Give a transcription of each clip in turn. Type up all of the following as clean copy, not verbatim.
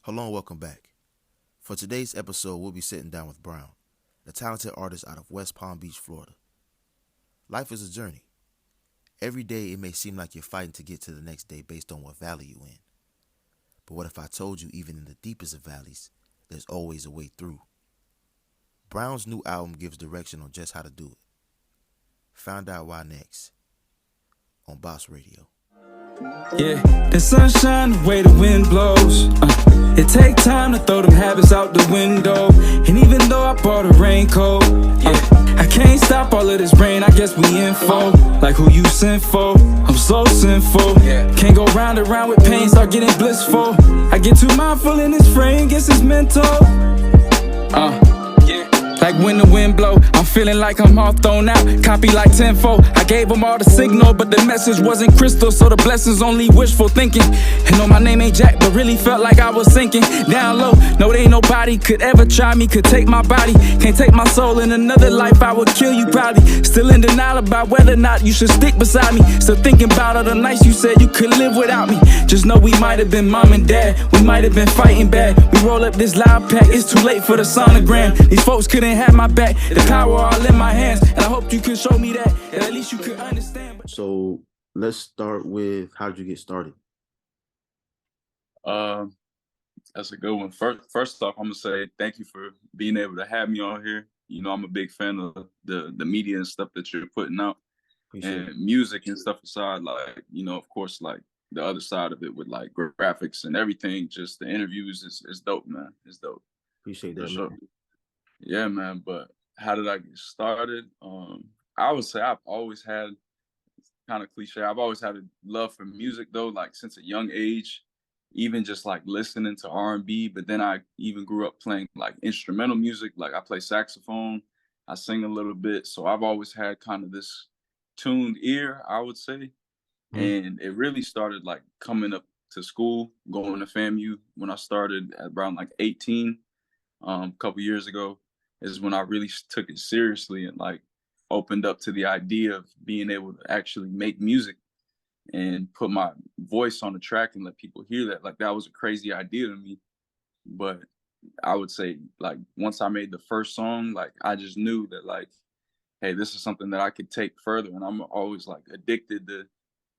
Hello and welcome back. For today's episode, we'll be sitting down with Brwnn, a talented artist out of West Palm Beach, Florida. Life is a journey. Every day it may seem like you're fighting to get to the next day based on what valley you're in. But what if I told you even in the deepest of valleys, there's always a way through? Brownn's new album gives direction on just how to do it. Find out why next on BAS Radio. Yeah, the sunshine, the way the wind blows. It take time to throw them habits out the window. And even though I bought a raincoat, I can't stop all of this rain, I guess we in for. Like who you sent for, I'm so sinful. Can't go round and round with pain, start getting blissful. I get too mindful in this frame, guess it's mental. Like when the wind blow, I'm feeling like I'm all thrown out. Copy like tenfold. I gave them all the signal, but the message wasn't crystal, so the blessings only wishful thinking. And no, my name ain't Jack, but really felt like I was sinking down low. No, there ain't nobody could ever try me, could take my body, can't take my soul. In another life, I would kill you probably. Still in denial about whether or not you should stick beside me. Still thinking about all the nights you said you could live without me. Just know we might have been mom and dad, we might have been fighting bad. We roll up this loud pack, it's too late for the sonogram. These folks couldn't have my back, the power all in my hands, and I hope you could show me that, and at least you could understand. So let's start with, how did you get started? That's a good one. First off, I'm gonna say thank you for being able to have me on here. You know, I'm a big fan of the media and stuff that you're putting out, Appreciate and music and stuff aside. Like, you know, of course, like the other side of it with like graphics and everything. Just the interviews is dope, man. It's dope. Appreciate For that, sure. man. Yeah, man. But how did I get started? I would say I've always had, kind of cliche, I've always had a love for music though, like since a young age, even just like listening to R&B. But then I even grew up playing like instrumental music. Like I play saxophone, I sing a little bit. So I've always had kind of this tuned ear, I would say. And it really started like coming up to school, going to FAMU when I started at around like 18, a couple years ago, is when I really took it seriously and like opened up to the idea of being able to actually make music and put my voice on the track and let people hear that. Like that was a crazy idea to me. But I would say like once I made the first song, like I just knew that like, hey, this is something that I could take further. And I'm always like addicted to,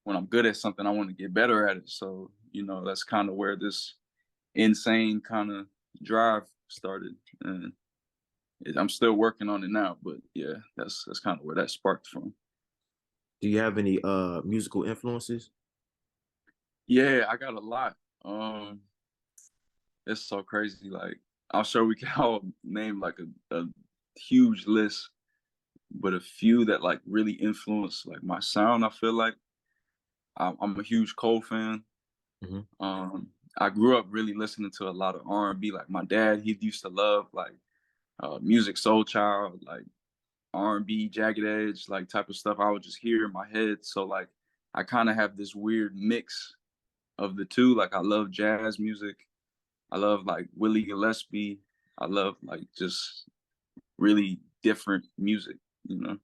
when I'm good at something, I want to get better at it. So, you know, that's kind of where this insane kind of drive started. And I'm still working on it now, but yeah, that's kind of where that sparked from. Do you have any musical influences? Yeah, I got a lot. It's so crazy. Like, I'm sure we can all name like a huge list, but a few that like really influence like my sound. I feel like I'm a huge Cole fan. Mhm. I grew up really listening to a lot of R&B. Like my dad, he used to love like music, Soul Child, like R&B, Jagged Edge, like type of stuff I would just hear in my head. So like I kind of have this weird mix of the two. Like I love jazz music. I love like Willie Gillespie. I love like just really different music, you know?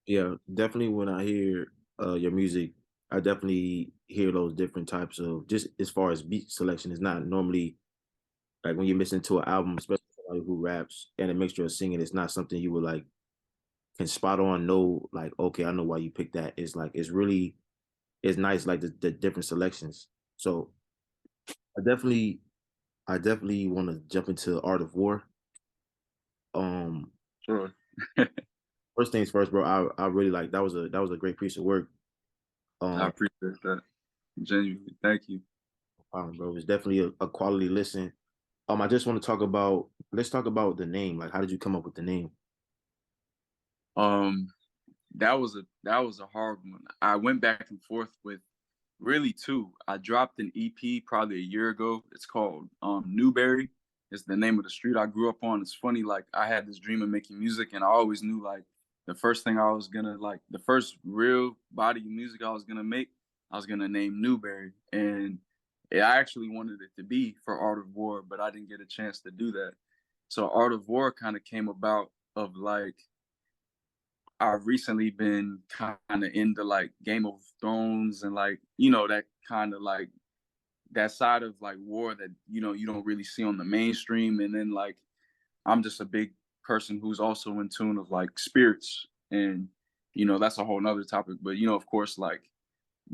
Yeah, definitely. When I hear your music, I definitely hear those different types of, just as far as beat selection. It's not normally like when you listen to an album, especially somebody who raps and a mixture of singing. It's not something you would like can spot on. Know like, okay, I know why you picked that. It's like it's nice, like the different selections. So I definitely I definitely want to jump into Art of War. Um, Sure. First things first, bro. I really like, that was a great piece of work. I Um, appreciate that. Genuinely. Thank you. Bro, it's definitely a quality listen. I just want to talk about, let's talk about the name. Like, how did you come up with the name? Um, that was a hard one. I went back and forth with really two. I dropped an EP probably a year ago. It's called Newberry. It's the name of the street I grew up on. It's funny, like I had this dream of making music, and I always knew like the first thing I was gonna like the first real body of music I was gonna make, I was gonna name Newberry. And I actually wanted it to be for Art of War, but I didn't get a chance to do that. So Art of War kind of came about of like I've recently been kind of into like Game of Thrones and like, you know, that kind of like that side of like war that, you know, you don't really see on the mainstream. And then like, I'm just a big person who's also in tune of like spirits. And, you know, that's a whole nother topic. But, you know, of course, like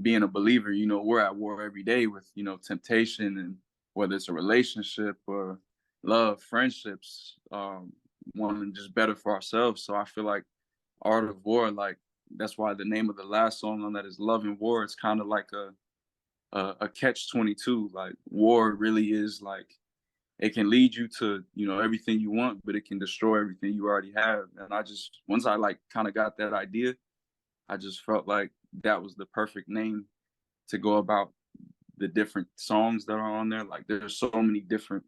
being a believer, you know, we're at war every day with, you know, temptation, and whether it's a relationship or love, friendships, wanting just better for ourselves. So I feel like Art of War, like that's why the name of the last song on that is Love and War. It's kind of like a catch-22. Like war really is like, it can lead you to, you know, everything you want, but it can destroy everything you already have. And I just, once I like kind of got that idea, I just felt like that was the perfect name to go about the different songs that are on there. Like there's so many different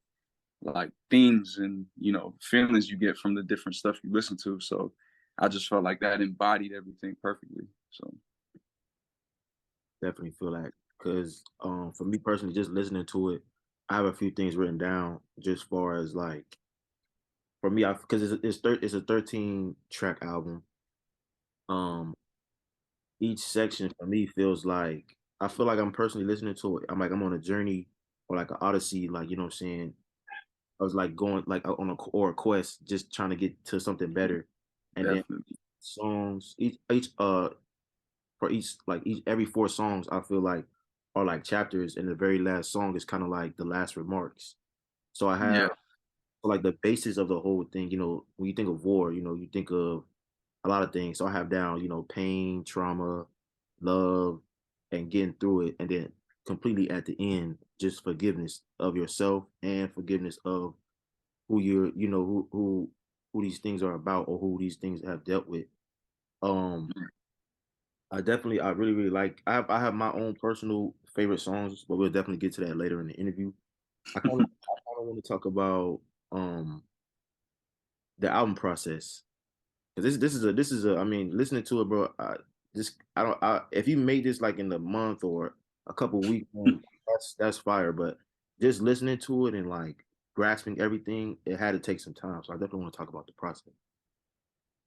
like themes and, you know, feelings you get from the different stuff you listen to. So I just felt like that embodied everything perfectly. So Definitely feel that because for me personally, just listening to it, I have a few things written down just far as like for me, I because it's a 13 track album. Um, each section for me feels like I feel like I'm personally listening to it. I'm like I'm on a journey or like an odyssey, like you know what I'm saying. I was like going like on a quest, just trying to get to something better, and then definitely. songs each for each like each every four songs I feel like are like chapters, and the very last song is kind of like the last remarks. So I have Yeah. like the basis of the whole thing. You know, when you think of war, you know, you think of a lot of things. So I have down, you know, pain, trauma, love, and getting through it, and then completely at the end, just forgiveness of yourself and forgiveness of who you're, you know, who these things are about or who these things have dealt with. Um, I really really like. I have my own personal favorite songs, but we'll definitely get to that later in the interview. I kind of want to talk about um the album process. 'Cause this is a I mean, listening to it, bro, I don't if you made this like in the month or a couple weeks, that's fire. But just listening to it and like grasping everything, it had to take some time. So I definitely want to talk about the process.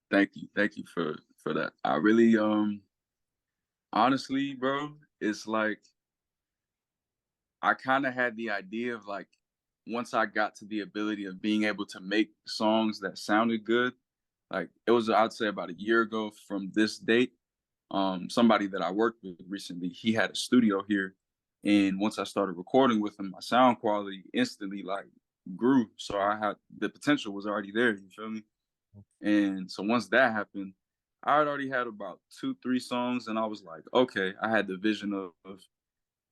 Thank you for that. I really honestly, bro, it's like I kind of had the idea of like, once I got to the ability of being able to make songs that sounded good, like it was, I'd say about a year ago from this date. Somebody that I worked with recently, he had a studio here, and once I started recording with him, my sound quality instantly like grew. So I had, the potential was already there. You feel me? And so once that happened, I had already had about 2, 3 songs, and I was like, okay, I had the vision of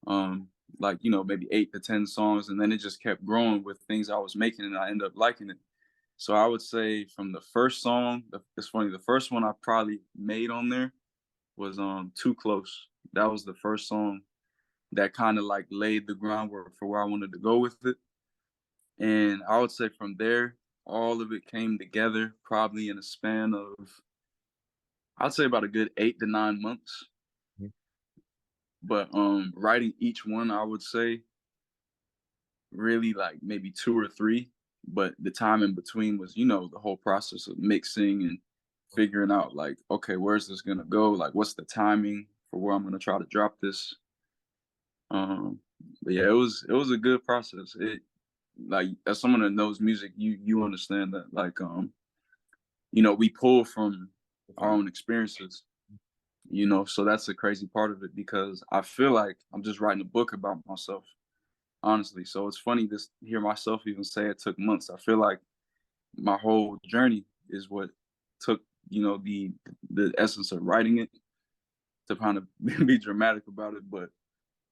um like, you know, maybe 8 to 10 songs, and then it just kept growing with things I was making, and I ended up liking it. So I would say from the first song, it's funny, the first one I probably made on there was Too Close. That was the first song that kind of like laid the groundwork for where I wanted to go with it. And I would say from there, all of it came together probably in a span of, I'd say about a good 8 to 9 months. Mhm. But writing each one, I would say really like maybe 2 or 3. But the time in between was, you know, the whole process of mixing and figuring out like, okay, where's this gonna go? Like, what's the timing for where I'm gonna try to drop this? Um, but yeah, it was a good process. It, like, as someone that knows music, you understand that like, you know, we pull from our own experiences, you know. So that's the crazy part of it, because I feel like I'm just writing a book about myself, honestly. So it's funny to hear myself even say it took months. I feel like my whole journey is what took, you know, the essence of writing it, to kind of be dramatic about it. But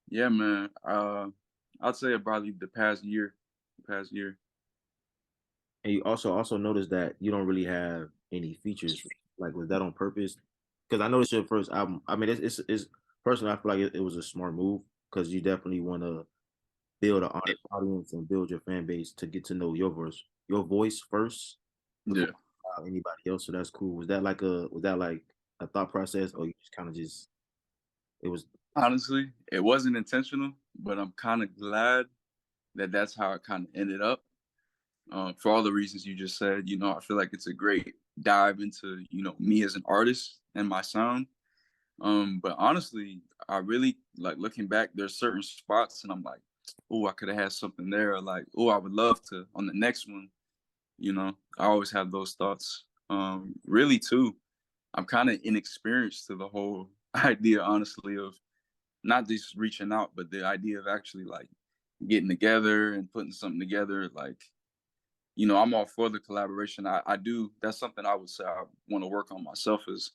yeah, man, I'd say probably the past year, past year. And you also notice that you don't really have any features. Like, was that on purpose? Because I noticed your first album. I mean, it's personally, I feel like it was a smart move because you definitely want to build an audience and build your fan base to get to know your voice first before Yeah, anybody else. So that's cool. Was that like a thought process, or you just kind of just it was? honestly, it wasn't intentional, but I'm kind of glad that that's how it kind of ended up. For all the reasons you just said, you know, I feel like it's a great dive into, you know, me as an artist and my sound. But honestly, I really like looking back. There's certain spots, and I'm like, oh, I could have had something there, or like, oh, I would love to on the next one. I always have those thoughts. Really, too, I'm kind of inexperienced to the whole idea, honestly, of not just reaching out, but the idea of actually like getting together and putting something together. Like, I'm all for the collaboration. I do. That's something I would say I want to work on myself, is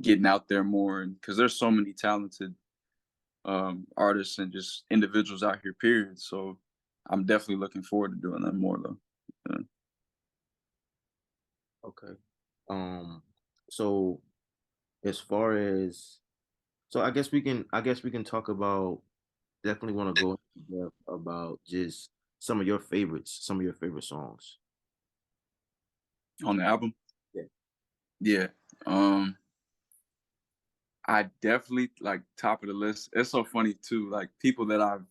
getting out there more. And because there's so many talented artists and just individuals out here, period. So I'm definitely looking forward to doing that more, though. Yeah. Okay. So as far as I guess we can talk about, definitely want to go into depth about just some of your favorite songs. On the album. Yeah. Yeah. I definitely like top of the list. It's so funny too. Like people that I've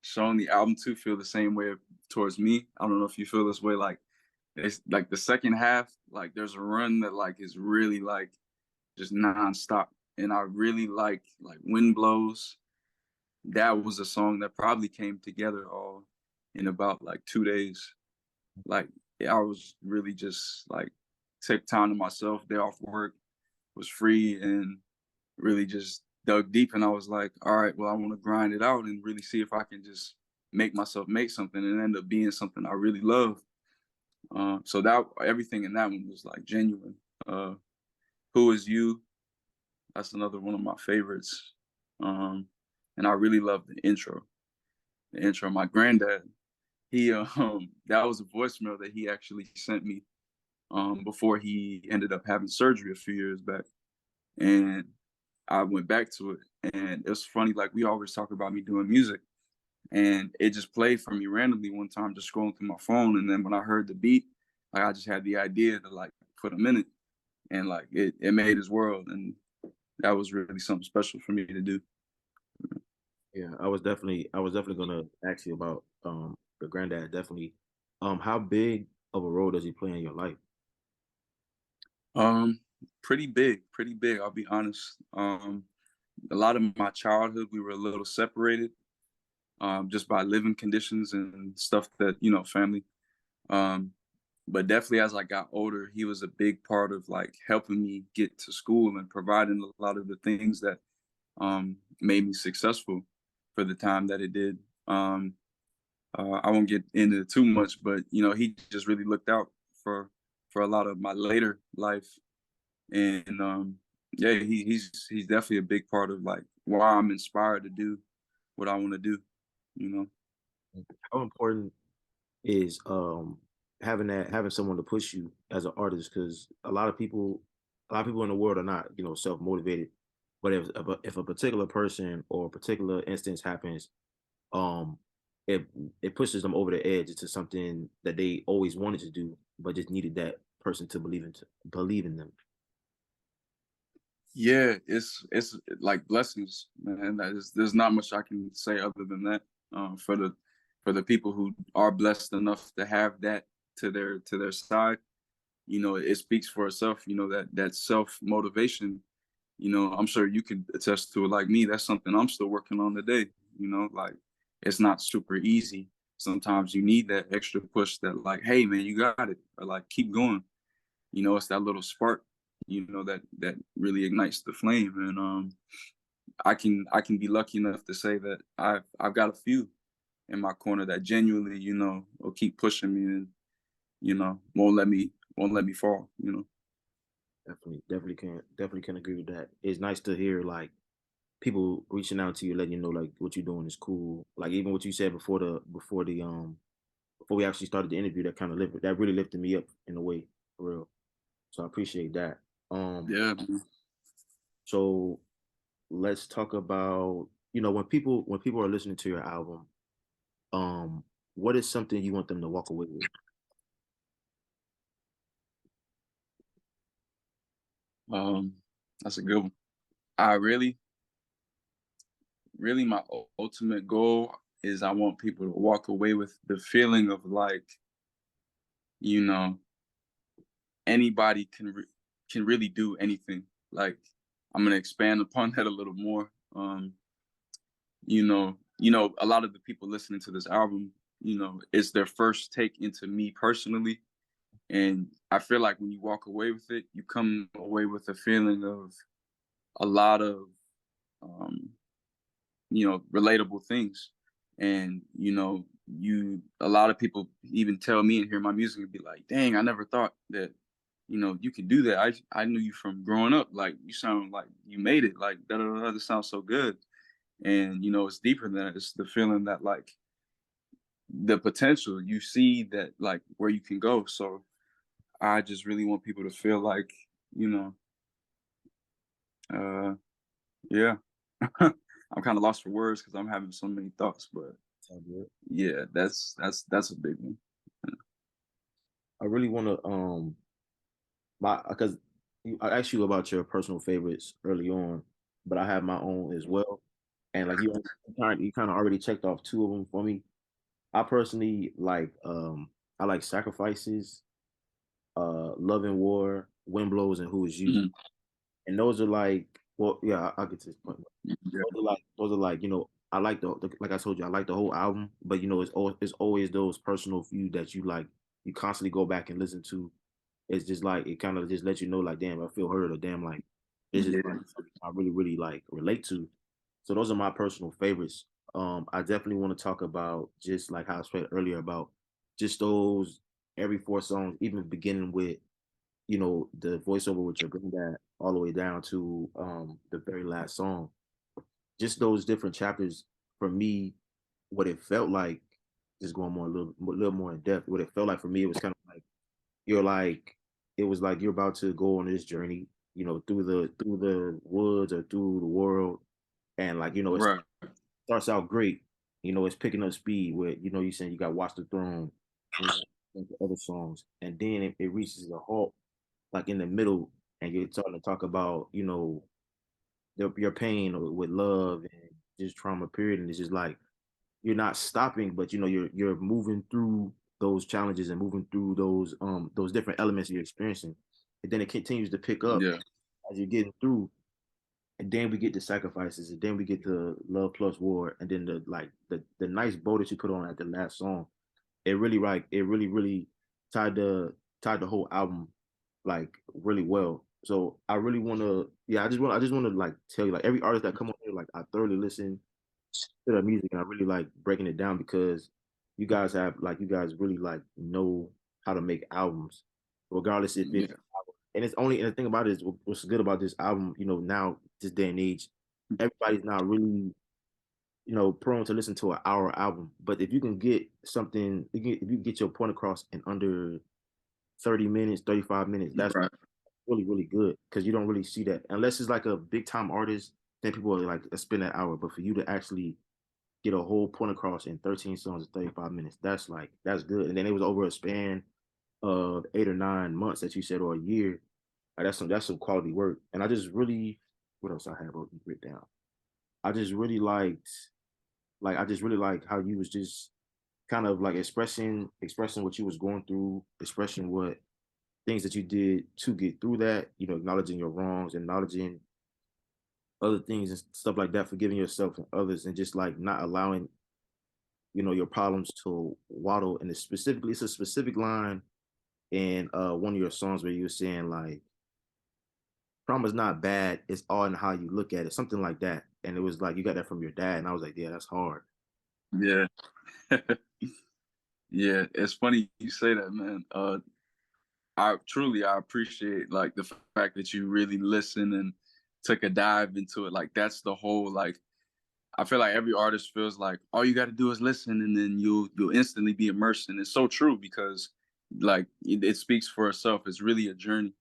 shown the album to feel the same way towards me. I don't know if you feel this way. Like it's like the second half, like there's a run that like is really like just nonstop. And I really like Wind Blows. That was a song that probably came together all in about like 2 days. Like I was really just like take time to myself, day off work, was free, and really just dug deep. And I was like, all right, well, I want to grind it out and really see if I can just make myself make something and end up being something I really love. So that everything in that one was like genuine. Who Is You? That's another one of my favorites. And I really love the intro. The intro. My granddad, he that was a voicemail that he actually sent me before he ended up having surgery a few years back. And I went back to it, and it was funny. Like we always talk about me doing music, and it just played for me randomly one time, just scrolling through my phone. And then when I heard the beat, like I just had the idea to like put him in it, and like it made his world, and that was really something special for me to do. Yeah, I was definitely gonna ask you about the granddad. Definitely. How big of a role does he play in your life? Um, Pretty big, pretty big. I'll be honest. A lot of my childhood, we were a little separated, just by living conditions and stuff that family. Um, but definitely as I got older, he was a big part of like helping me get to school and providing a lot of the things that made me successful for the time that it did. I won't get into it too much, but he just really looked out for a lot of my later life, and yeah, he's definitely a big part of like why I'm inspired to do what I want to do. You know. How important is having someone to push you as an artist? Because a lot of people in the world are not self motivated. But if a particular person or a particular instance happens, um, it it pushes them over the edge into something that they always wanted to do, but just needed that person to believe in them. Yeah, it's like blessings, man. There's not much I can say other than that. For the people who are blessed enough to have that to their side, it speaks for itself. That self motivation. I'm sure you could attest to it. Like me, that's something I'm still working on today. Like it's not super easy. Sometimes you need that extra push. That like, hey man, you got it, or like keep going. It's that little spark, that really ignites the flame. And I can be lucky enough to say that I've got a few in my corner that genuinely, will keep pushing me and, won't let me fall. Definitely can agree with that. It's nice to hear like people reaching out to you, letting you know like what you're doing is cool. Like even what you said before we actually started the interview, that really lifted me up in a way, for real. So I appreciate that. Yeah, man. So let's talk about when people are listening to your album, what is something you want them to walk away with? Um, that's a good one. I really, my ultimate goal is I want people to walk away with the feeling of like, you know, anybody can really do anything. Like I'm gonna expand upon that a little more. You know, you know, a lot of the people listening to this album, you know, it's their first take into me personally. And I feel like when you walk away with it, you come away with a feeling of a lot of, um, you know, relatable things. And, you know, a lot of people even tell me and hear my music and be like, dang, I never thought that, you know, you could do that. I knew you from growing up. Like, you sound like you made it. Like, da da da, this sounds so good. And, you know, it's deeper than that. It's the feeling that, like, the potential, you see that, like, where you can go. So I just really want people to feel like, you know, yeah. I'm kind of lost for words because I'm having so many thoughts, but yeah, that's a big one. I really want to my because I asked you about your personal favorites early on, but I have my own as well. And like you kind of already checked off two of them for me. I personally like I like Sacrifices, Love and War, Wind Blows, and Who Is You. Mhm. And those are like, well, yeah, I'll get to this point. Yeah. Those are like, you know, I like like I told you, I like the whole album, but you know, it's always those personal few that you like, you constantly go back and listen to. It's just like it kind of just lets you know, like, damn, I feel hurt, or damn, like this is Yeah. like something I really, really like relate to. So those are my personal favorites. I definitely want to talk about just like how I said earlier about just those every four songs, even beginning with you know the voiceover with your granddad all the way down to the very last song. Just those different chapters for me, what it felt like, just going more a little more in depth. What it felt like for me, it was kind of like you're like it was like you're about to go on this journey, you know, through the woods or through the world, and like you know, it Right. starts out great. You know, it's picking up speed with you know you saying you got Watch the Throne and other songs, and then it reaches a halt like in the middle, and you're starting to talk about you know your pain with love and just trauma period, and it's just like you're not stopping, but you know you're moving through those challenges and moving through those different elements you're experiencing, and then it continues to pick up Yeah. as you're getting through, and then we get the sacrifices, and then we get the love plus war, and then the nice bow that you put on at the last song. It really like it really really tied the whole album like really well. So I really want to yeah I just want to like tell you like every artist that come on here like I thoroughly listen to the music and I really like breaking it down because you guys really like know how to make albums regardless if Yeah. it's and it's only and the thing about it is what's good about this album you know now this day and age everybody's not really you know prone to listen to an hour album, but if you can get something if you get your point across in under 30 minutes 35 minutes, that's Right. really really good because you don't really see that unless it's like a big time artist. Then people are like spend that hour, but for you to actually get a whole point across in 13 songs in 35 minutes, that's good. And then it was over a span of 8 or 9 months that you said, or a year. Like, that's some quality work. And I just really, what else I have written down? I just really liked, I just really like how you was just kind of like expressing what you was going through, expressing what things that you did to get through that. You know, acknowledging your wrongs, acknowledging other things and stuff like that, forgiving yourself and others, and just like not allowing you know your problems to waddle. And it's a specific line in one of your songs where you were saying like trauma's not bad, it's all in how you look at it, something like that. And it was like you got that from your dad, and I was like, yeah, that's hard. Yeah. Yeah. It's funny you say that, man. I appreciate like the fact that you really listened and took a dive into it. Like that's the whole like I feel like every artist feels like all you got to do is listen, and then you'll instantly be immersed. And it's so true because like it speaks for itself. It's really a journey,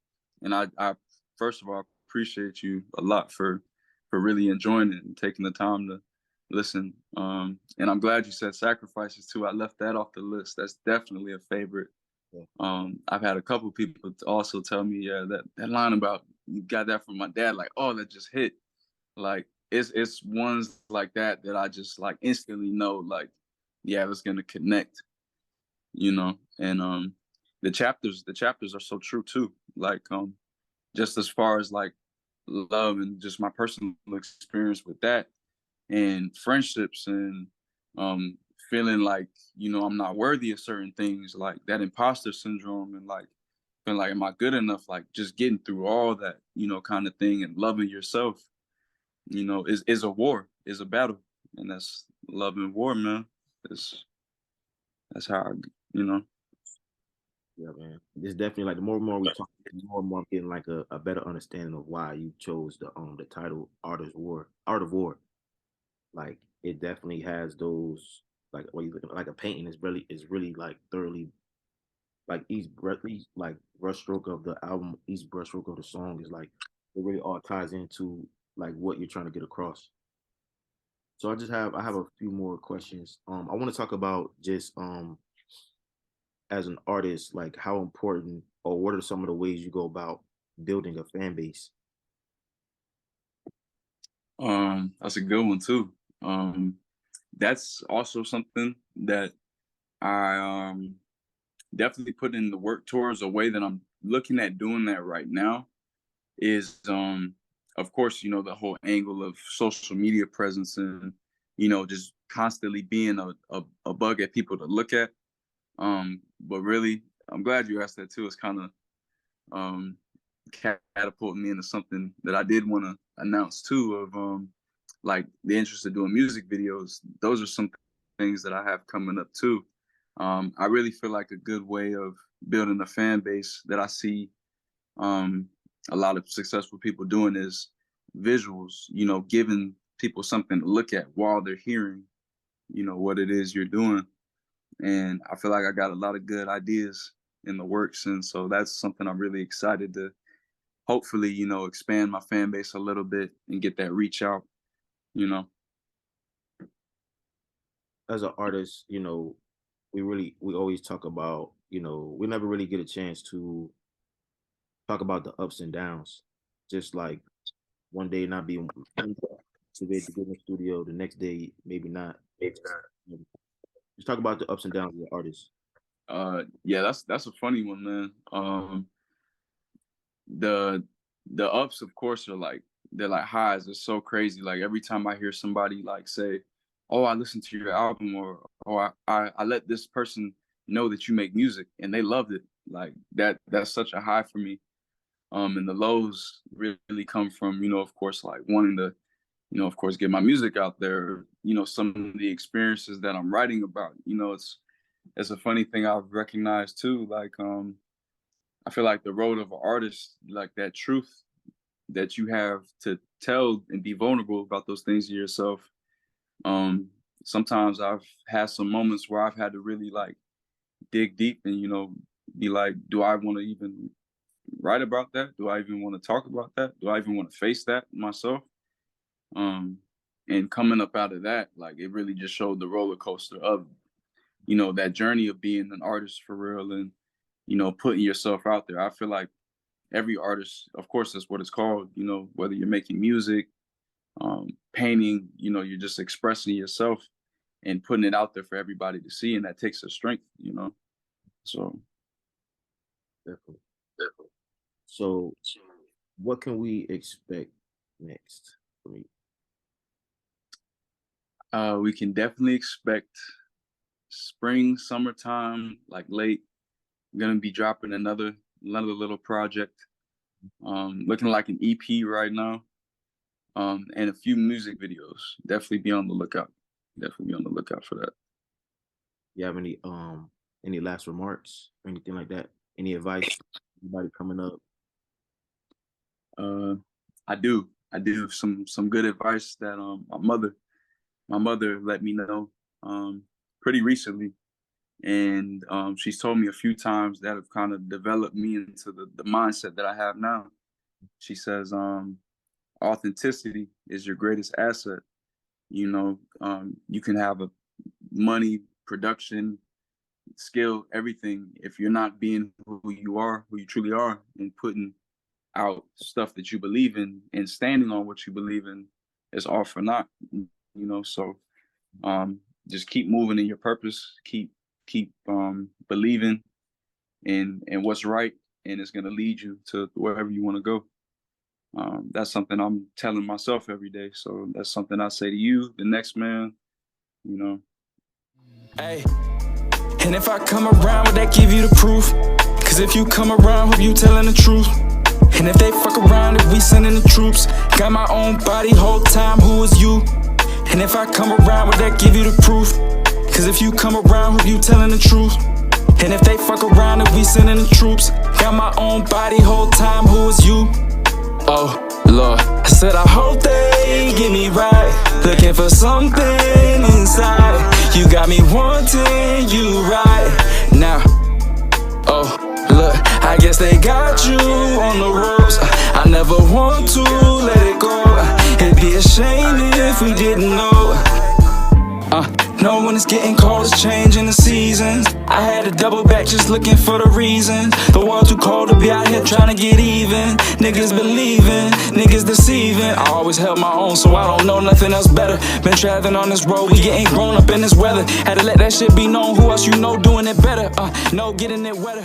and I first of all appreciate you a lot for really enjoying it and taking the time to listen. And I'm glad you said sacrifices too. I left that off the list. That's definitely a favorite. Yeah. I've had a couple people also tell me, yeah, that line about you got that from my dad, like, oh, that just hit. Like it's ones like that that I just like instantly know, like, yeah, it's gonna connect, you know. And the chapters are so true too. Like just as far as like love and just my personal experience with that, and friendships, and feeling like, I'm not worthy of certain things, like that imposter syndrome, and like feeling like, am I good enough? Like just getting through all that, kind of thing, and loving yourself, is a war, is a battle, and that's love and war, man. That's how I, you know. Yeah, man. It's definitely like the more and more we talk, the more and more I'm getting like a better understanding of why you chose the title Art of War. Like it definitely has those like what you like a painting is really like thoroughly like each like brushstroke of the album, each brushstroke of the song is like it really all ties into like what you're trying to get across. So I have a few more questions. I want to talk about just as an artist, like how important or what are some of the ways you go about building a fan base? That's a good one too. That's also something that I definitely put in the work towards. A way that I'm looking at doing that right now is, of course, the whole angle of social media presence, and just constantly being a bug at people to look at. But really, I'm glad you asked that too. It's kind of um, catapulting me into something that I did want to announce too, of like the interest of doing music videos. Those are some things that I have coming up too. I really feel like a good way of building a fan base that I see um, a lot of successful people doing is visuals, giving people something to look at while they're hearing, what it is you're doing. And I feel like I got a lot of good ideas in the works. And so that's something I'm really excited to hopefully, expand my fan base a little bit and get that reach out, you know. As an artist, we always talk about, we never really get a chance to talk about the ups and downs. Just like one day not being motivated to get in the studio, the next day maybe not. Just talk about the ups and downs of the artist. Yeah, that's a funny one, man. The the ups, of course, are like, they're like highs. It's so crazy. Like every time I hear somebody like say, "Oh, I listened to your album," or "Oh, I let this person know that you make music and they loved it." Like that's such a high for me. And the lows really come from, of course, like wanting to, of course, get my music out there. Some of the experiences that I'm writing about. It's a funny thing I've recognized too. Like I feel like the road of an artist, like that truth that you have to tell and be vulnerable about those things to yourself. Um, Sometimes I've had some moments where I've had to really like dig deep and, be like, do I want to even write about that? Do I even want to talk about that? Do I even want to face that myself? Um, and coming up out of that, like it really just showed the roller coaster of, that journey of being an artist for real, and, putting yourself out there. I feel like every artist, of course, that's what it's called, whether you're making music, painting, you're just expressing yourself and putting it out there for everybody to see. And that takes a strength. So, Definitely. So what can we expect next from you? we can definitely expect spring, summertime, like late. I'm gonna be dropping another little project. Looking like an EP right now. And a few music videos. Definitely be on the lookout. Definitely be on the lookout for that. You have any last remarks or anything like that? Any advice? Anybody coming up? Uh, I do some good advice that my mother let me know pretty recently, and she's told me a few times that have kind of developed me into the mindset that I have now. She says, authenticity is your greatest asset. You can have a money, production, skill, everything. If you're not being who you are, who you truly are, and putting out stuff that you believe in and standing on what you believe in, it's all for naught. So just keep moving in your purpose, keep believing in what's right, and it's gonna lead you to wherever you want to go. That's something I'm telling myself every day. So that's something I say to you, the next man, you know. Hey, and if I come around, would that give you the proof? Cause if you come around, hope you telling the truth. And if they fuck around, if we sending the troops, got my own body, whole time, who is you? And if I come around, would that give you the proof? Cause if you come around, hope you telling the truth. And if they fuck around, if we sending the troops, got my own body, whole time, who is you? Oh, Lord, I said I hope they get me right, looking for something inside. You got me wanting you right now. Oh, look, I guess they got you on the ropes. I never want to let it go. It'd be a shame if we didn't know. Know when it's getting cold, it's changing the seasons. I had to double back just looking for the reasons. The world too cold to be out here trying to get even. Niggas believing, niggas deceiving. I always held my own, so I don't know nothing else better. Been traveling on this road, we getting grown up in this weather. Had to let that shit be known, who else you know doing it better. No, getting it wetter.